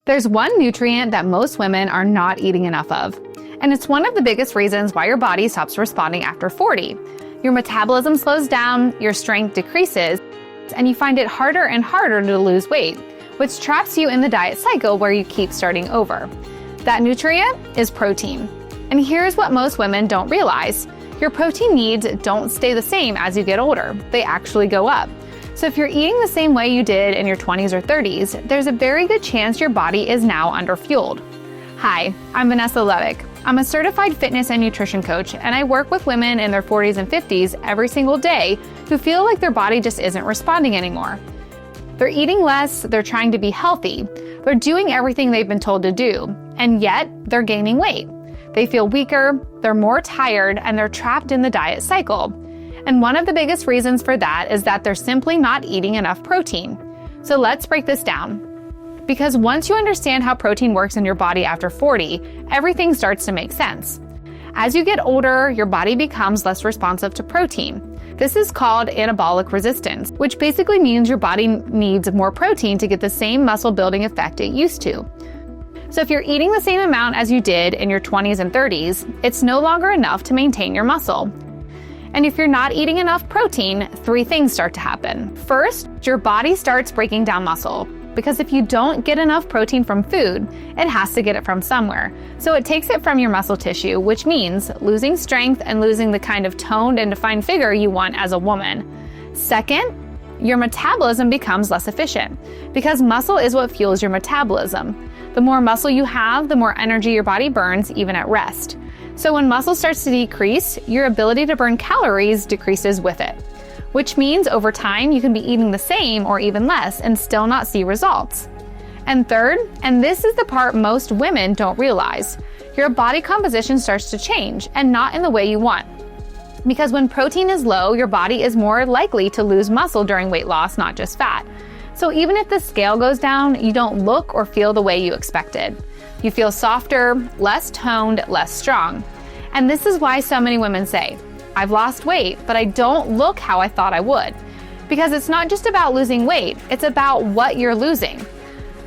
There's one nutrient that most women are not eating enough of, and it's one of the biggest reasons why your body stops responding after 40. Your metabolism slows down, your strength decreases, and you find it harder and harder to lose weight, which traps you in the diet cycle where you keep starting over. That nutrient is protein. And here's what most women don't realize. Your protein needs don't stay the same as you get older. They actually go up. So if you're eating the same way you did in your 20s or 30s, there's a very good chance your body is now underfueled. Hi, I'm Vanessa Lettich. I'm a certified fitness and nutrition coach, and I work with women in their 40s and 50s every single day who feel like their body just isn't responding anymore. They're eating less, they're trying to be healthy, they're doing everything they've been told to do, and yet they're gaining weight. They feel weaker, they're more tired, and they're trapped in the diet cycle. And one of the biggest reasons for that is that they're simply not eating enough protein. So let's break this down. Because once you understand how protein works in your body after 40, everything starts to make sense. As you get older, your body becomes less responsive to protein. This is called anabolic resistance, which basically means your body needs more protein to get the same muscle building effect it used to. So if you're eating the same amount as you did in your 20s and 30s, it's no longer enough to maintain your muscle. And if you're not eating enough protein, 3 things start to happen. First, your body starts breaking down muscle, because if you don't get enough protein from food, it has to get it from somewhere. So it takes it from your muscle tissue, which means losing strength and losing the kind of toned and defined figure you want as a woman. Second, your metabolism becomes less efficient, because muscle is what fuels your metabolism. The more muscle you have, the more energy your body burns, even at rest. So when muscle starts to decrease, your ability to burn calories decreases with it, which means over time you can be eating the same or even less and still not see results. And third, and this is the part most women don't realize, your body composition starts to change, and not in the way you want. Because when protein is low, your body is more likely to lose muscle during weight loss, not just fat. So even if the scale goes down, you don't look or feel the way you expected. You feel softer, less toned, less strong. And this is why so many women say, I've lost weight, but I don't look how I thought I would. Because it's not just about losing weight, it's about what you're losing.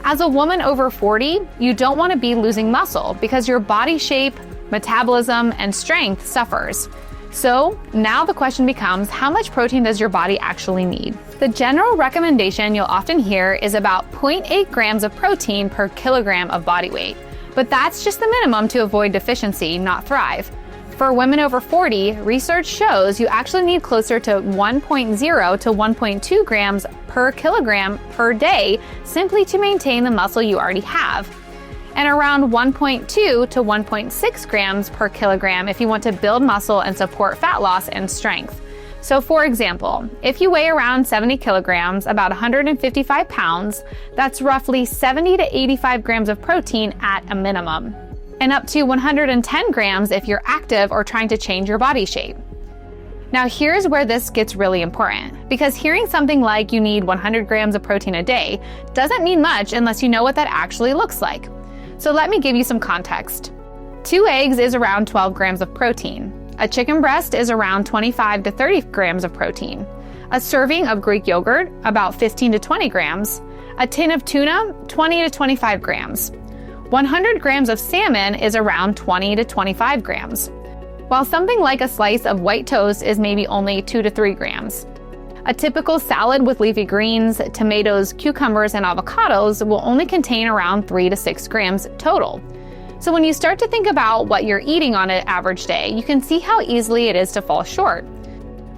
As a woman over 40, you don't want to be losing muscle because your body shape, metabolism, and strength suffers. So now the question becomes, how much protein does your body actually need? The general recommendation you'll often hear is about 0.8 grams of protein per kilogram of body weight. But that's just the minimum to avoid deficiency, not thrive. For women over 40, research shows you actually need closer to 1.0 to 1.2 grams per kilogram per day simply to maintain the muscle you already have, and around 1.2 to 1.6 grams per kilogram if you want to build muscle and support fat loss and strength. So for example, if you weigh around 70 kilograms, about 155 pounds, that's roughly 70 to 85 grams of protein at a minimum, and up to 110 grams if you're active or trying to change your body shape. Now here's where this gets really important, because hearing something like you need 100 grams of protein a day doesn't mean much unless you know what that actually looks like. So let me give you some context. 2 eggs is around 12 grams of protein. A chicken breast is around 25 to 30 grams of protein. A serving of Greek yogurt, about 15 to 20 grams. A tin of tuna, 20 to 25 grams. 100 grams of salmon is around 20 to 25 grams. While something like a slice of white toast is maybe only 2 to 3 grams. A typical salad with leafy greens, tomatoes, cucumbers, and avocados will only contain around 3 to 6 grams total. So when you start to think about what you're eating on an average day, you can see how easily it is to fall short.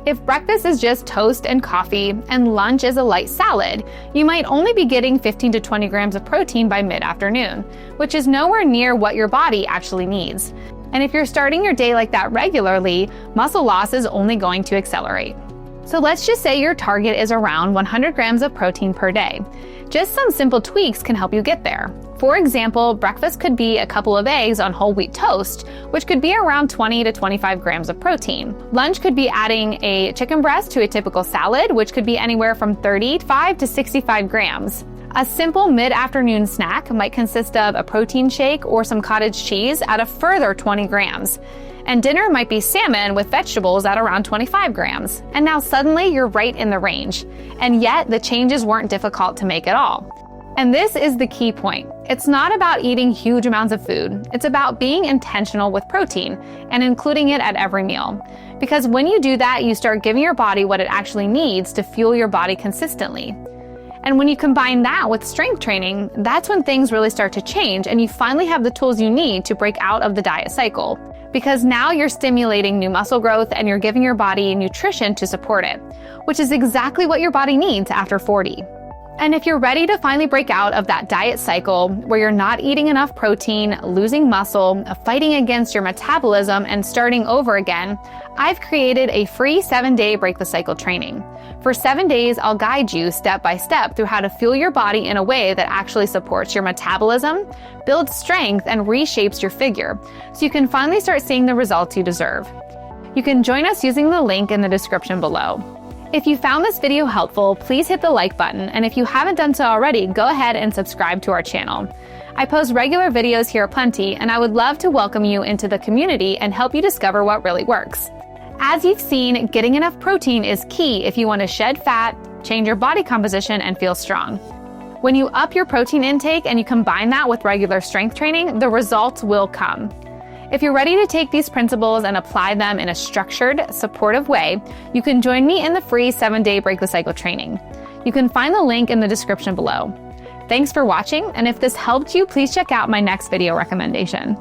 If breakfast is just toast and coffee and lunch is a light salad, you might only be getting 15 to 20 grams of protein by mid-afternoon, which is nowhere near what your body actually needs. And if you're starting your day like that regularly, muscle loss is only going to accelerate. So let's just say your target is around 100 grams of protein per day. Just some simple tweaks can help you get there. For example, breakfast could be a couple of eggs on whole wheat toast, which could be around 20 to 25 grams of protein. Lunch could be adding a chicken breast to a typical salad, which could be anywhere from 35 to 65 grams. A simple mid-afternoon snack might consist of a protein shake or some cottage cheese at a further 20 grams. And dinner might be salmon with vegetables at around 25 grams. And now suddenly you're right in the range. And yet the changes weren't difficult to make at all. And this is the key point. It's not about eating huge amounts of food. It's about being intentional with protein and including it at every meal. Because when you do that, you start giving your body what it actually needs to fuel your body consistently. And when you combine that with strength training, that's when things really start to change and you finally have the tools you need to break out of the diet cycle. Because now you're stimulating new muscle growth and you're giving your body nutrition to support it, which is exactly what your body needs after 40. And if you're ready to finally break out of that diet cycle where you're not eating enough protein, losing muscle, fighting against your metabolism, and starting over again, I've created a free 7-day Break the Cycle training. For 7 days, I'll guide you step by step through how to fuel your body in a way that actually supports your metabolism, builds strength, and reshapes your figure, so you can finally start seeing the results you deserve. You can join us using the link in the description below. If you found this video helpful, please hit the like button, and if you haven't done so already, go ahead and subscribe to our channel. I post regular videos here aplenty, and I would love to welcome you into the community and help you discover what really works. As you've seen, getting enough protein is key if you want to shed fat, change your body composition, and feel strong. When you up your protein intake and you combine that with regular strength training, the results will come. If you're ready to take these principles and apply them in a structured, supportive way, you can join me in the free 7-day Break the Cycle training. You can find the link in the description below. Thanks for watching, and if this helped you, please check out my next video recommendation.